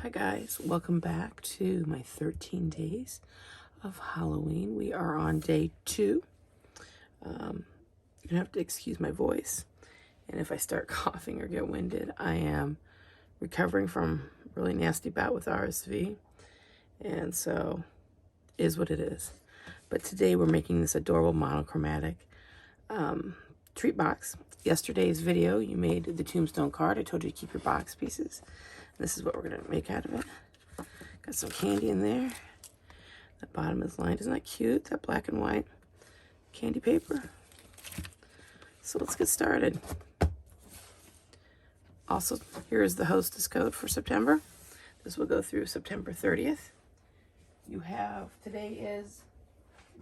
Hi guys, welcome back to my 13 days of Halloween. We are on day 2. You're gonna have to excuse my voice, and if I start coughing or get winded, I am recovering from a really nasty bout with RSV, and so is what it is. But today we're making this adorable monochromatic treat box. Yesterday's video, you made the tombstone card. I told you to keep your box pieces. This is what we're going to make out of it. Got some candy in there. The bottom is lined. Isn't that cute? That black and white candy paper. So let's get started. Also, here is the Hostess code for September. This will go through September 30th. You have, today is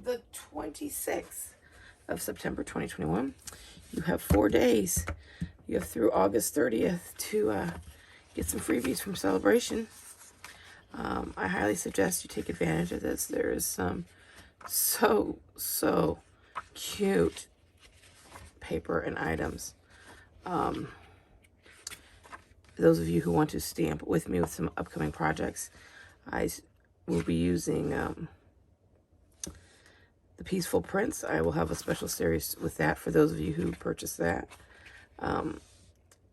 the 26th of September 2021. You have 4 days. You have through August 30th to get some freebies from Celebration. I highly suggest you take advantage of this. There is some so cute paper and items. Those of you who want to stamp with me with some upcoming projects, I will be using the Peaceful Prince. I will have a special series with that for those of you who purchase that.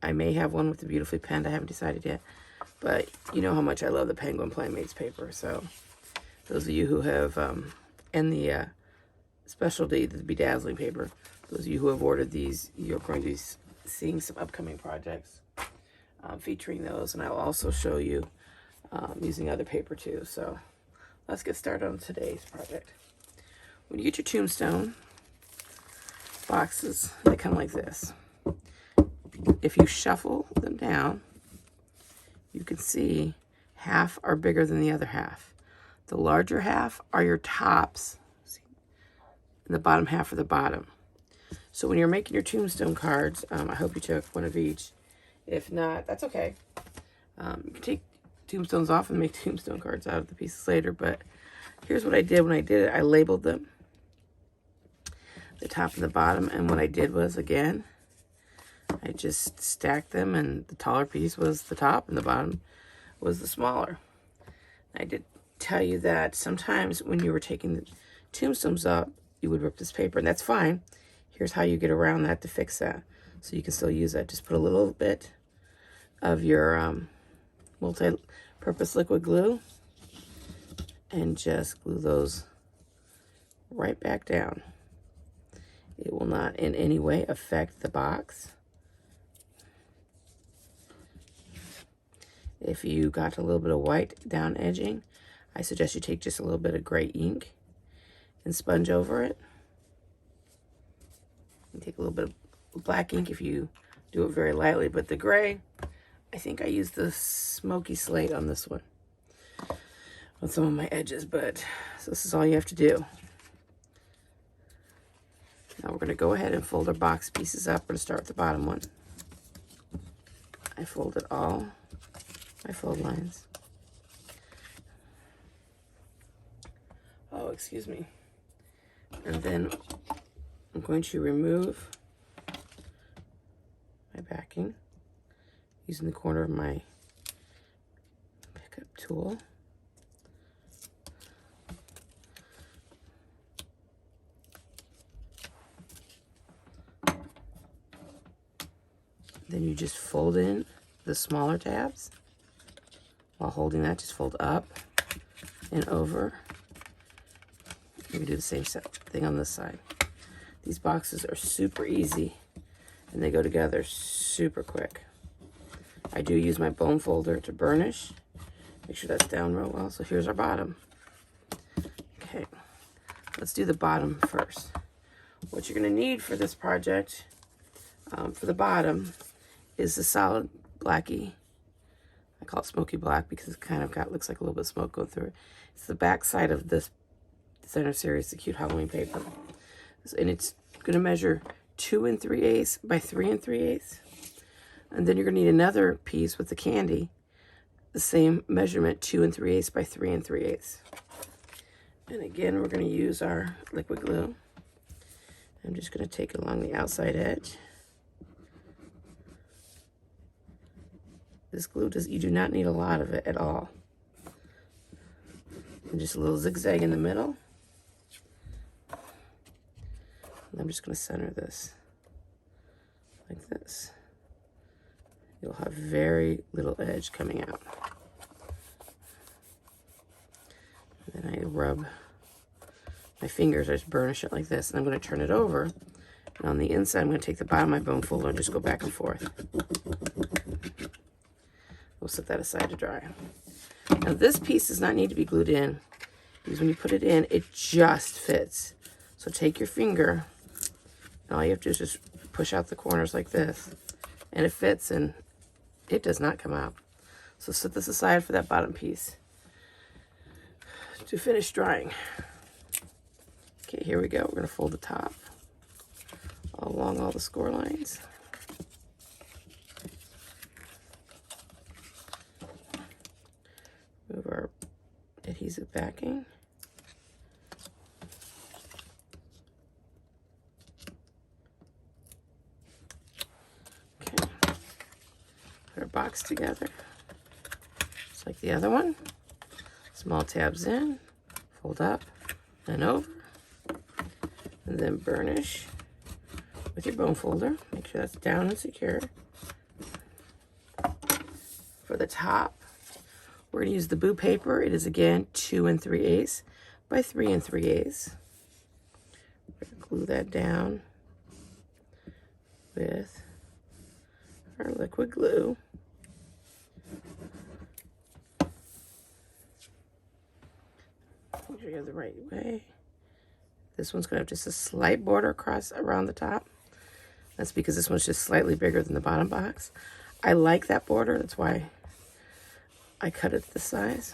I may have one with the beautifully penned. I haven't decided yet. But you know how much I love the Penguin Playmates paper. So those of you who have, and the specialty, the Bedazzling paper, those of you who have ordered these, you're going to be seeing some upcoming projects featuring those. And I'll also show you using other paper too. So let's get started on today's project. When you get your tombstone boxes, they come like this. If you shuffle them down, you can see half are bigger than the other half. The larger half are your tops, and the bottom half are the bottom. So when you're making your tombstone cards, I hope you took one of each. If not, that's okay. You can take tombstones off and make tombstone cards out of the pieces later, but here's what I did when I did it. I labeled them, the top and the bottom, and what I did was, again, I just stacked them, and the taller piece was the top and the bottom was the smaller. I did tell you that sometimes when you were taking the tombstones up, you would rip this paper, and that's fine. Here's how you get around that to fix that, so you can still use that. Just put a little bit of your multi-purpose liquid glue and just glue those right back down. It will not in any way affect the box. If you got a little bit of white down edging, I suggest you take just a little bit of gray ink and sponge over it. And take a little bit of black ink if you do it very lightly, but the gray, I think I used the smoky slate on this one on some of my edges, but so this is all you have to do. Now we're going to go ahead and fold our box pieces up. We're going to start with the bottom one. I folded all my fold lines. Oh, excuse me. And then I'm going to remove my backing using the corner of my pickup tool. Then you just fold in the smaller tabs. While holding that, just fold up and over. You can do the same thing on this side. These boxes are super easy, and they go together super quick. I do use my bone folder to burnish. Make sure that's down real well. So here's our bottom. Okay, let's do the bottom first. What you're going to need for this project, for the bottom, is the solid blacky. I call it smoky black because it kind of looks like a little bit of smoke going through it. It's the back side of this Designer Series, the cute Halloween paper. And it's going to measure 2 3/8 by 3 3/8. And then you're going to need another piece with the candy, the same measurement, 2 3/8 by 3 3/8. And again, we're going to use our liquid glue. I'm just going to take it along the outside edge. This glue you do not need a lot of it at all. And just a little zigzag in the middle. And I'm just going to center this like this. You'll have very little edge coming out. And then I rub my fingers, I just burnish it like this. And I'm going to turn it over. And on the inside, I'm going to take the bottom of my bone folder and just go back and forth. We'll set that aside to dry. Now this piece does not need to be glued in, because when you put it in, it just fits. So take your finger, and all you have to do is just push out the corners like this, and it fits, and it does not come out. So set this aside for that bottom piece to finish drying. Okay, here we go. We're going to fold the top along all the score lines. Move our adhesive backing. Okay. Put our box together, just like the other one. Small tabs in, fold up and over, and then burnish with your bone folder. Make sure that's down and secure. For the top, we're going to use the boo paper. It is again 2 3/8 by 3 3/8. We're going to glue that down with our liquid glue. Make sure you have the right way. This one's going to have just a slight border across around the top. That's because this one's just slightly bigger than the bottom box. I like that border. That's why I cut it this size.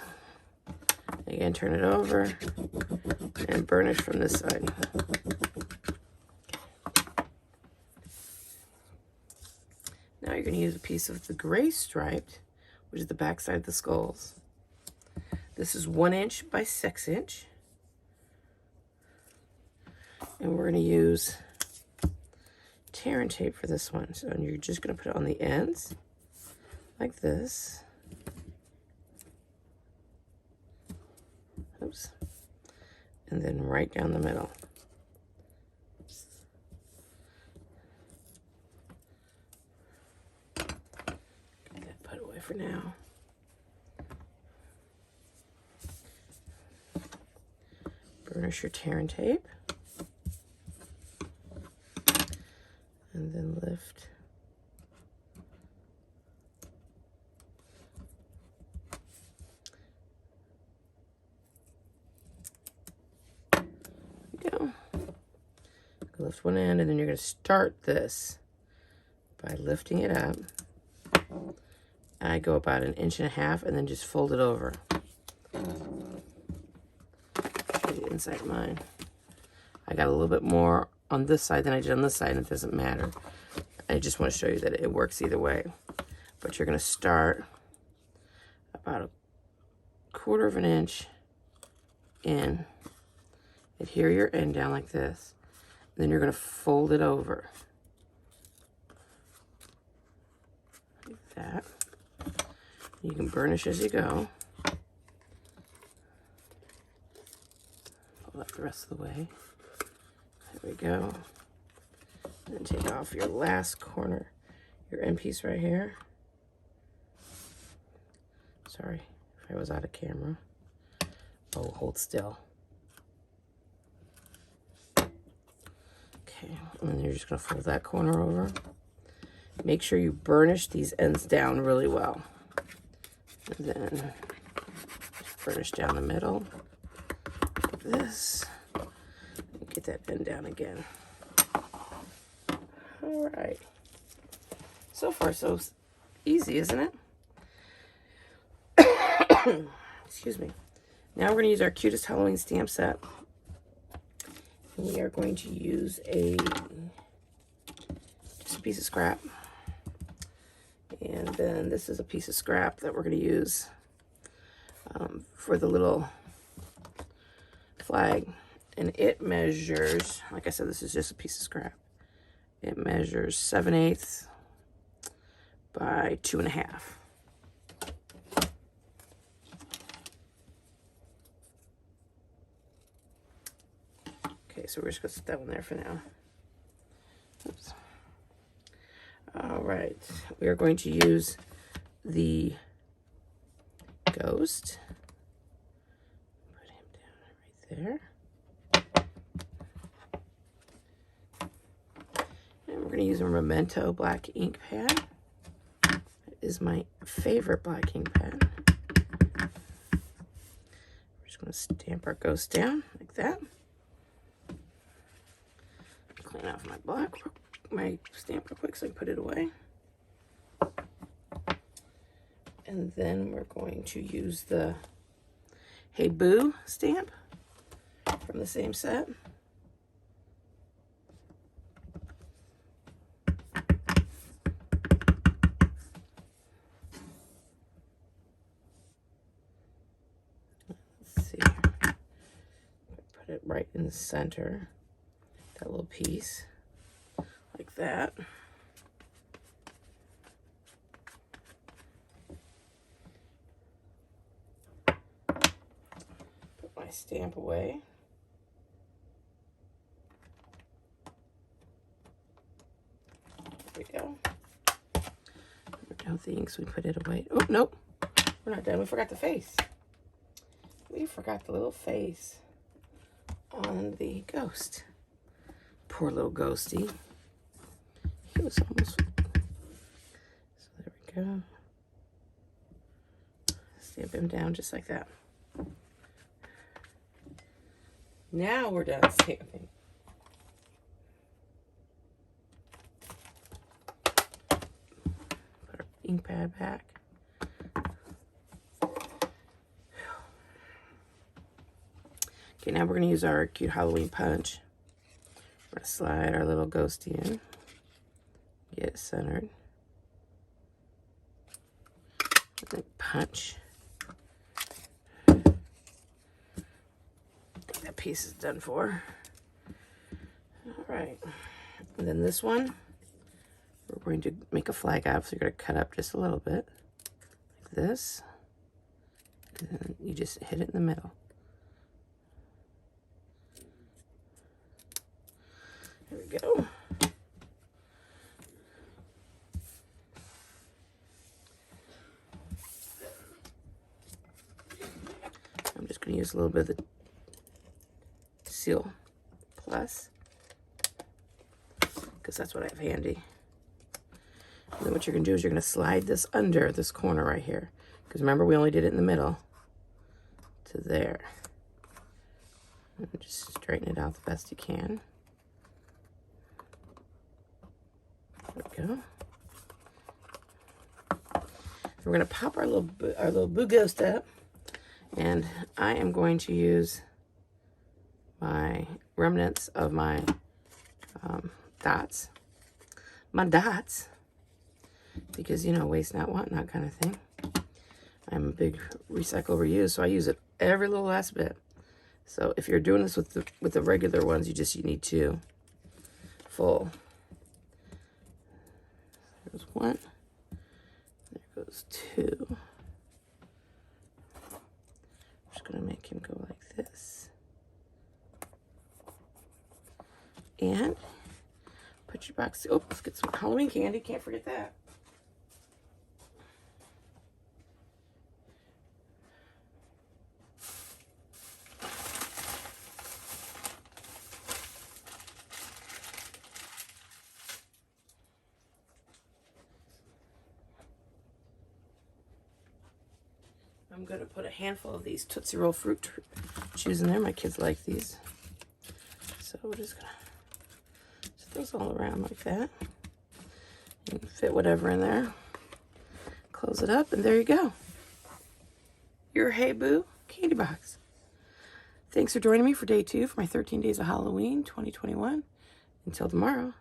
Again, turn it over and burnish from this side. Now you're going to use a piece of the gray striped, which is the back side of the skulls. This is 1 inch by 6 inch. And we're going to use tear and tape for this one. So you're just going to put it on the ends like this. Oops. And then right down the middle. Get that put away for now. Burnish your tear and tape. And then lift. Go. Lift one end, and then you're going to start this by lifting it up. I go about 1.5 inches, and then just fold it over. Show you inside mine. I got a little bit more on this side than I did on this side, and it doesn't matter. I just want to show you that it works either way. But you're going to start about 1/4 inch in. Adhere your end down like this. Then you're going to fold it over. Like that. You can burnish as you go. Pull up the rest of the way. There we go. And then take off your last corner, your end piece right here. Sorry if I was out of camera. Oh, hold still. Okay, and then you're just going to fold that corner over. Make sure you burnish these ends down really well. And then just burnish down the middle, like this. And get that end down again. All right. So far, so easy, isn't it? Excuse me. Now we're going to use our cutest Halloween stamp set. We are going to use just a piece of scrap. And then this is a piece of scrap that we're going to use for the little flag. And it measures, like I said, this is just a piece of scrap. It measures 7/8 by 2.5. Okay, so we're just gonna set that one there for now. Oops. All right, we are going to use the ghost. Put him down right there. And we're gonna use a Memento black ink pad. It is my favorite black ink pad. We're just gonna stamp our ghost down like that. Clean off my stamp real quick so I can put it away. And then we're going to use the Hey Boo stamp from the same set. Let's see. Put it right in the center, that little piece, like that. My stamp away. There we go. We're done with the inks. We put it away. Oh, nope. We're not done. We forgot the face. We forgot the little face on the ghost. Poor little ghosty. He was almost... So there we go. Stamp him down just like that. Now we're done stamping. Put our ink pad back. Okay, now we're going to use our cute Halloween punch. We're going to slide our little ghosty in. Get it centered. And then punch. That piece is done for. All right. And then this one, we're going to make a flag out. So you're going to cut up just a little bit. Like this. And then you just hit it in the middle. There we go. I'm just going to use a little bit of the Seal Plus because that's what I have handy. And then what you're going to do is you're going to slide this under this corner right here, because remember we only did it in the middle to there. And just straighten it out the best you can. There we go. We're going to pop our little Boo Ghost up, and I am going to use my remnants of my dots. My dots, because, you know, waste not, want not kind of thing. I'm a big recycle reuse, so I use it every little last bit. So if you're doing this with the regular ones, you need 2 full. There's 1. There goes 2. I'm just going to make him go like this. And put your box. Oh, let's get some Halloween candy. Can't forget that. I'm going to put a handful of these Tootsie Roll fruit chews in there. My kids like these. So we're just going to set those all around like that. You can fit whatever in there. Close it up, and there you go. Your Hey Boo candy box. Thanks for joining me for day 2 for my 13 days of Halloween 2021. Until tomorrow,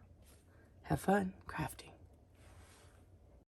have fun crafting.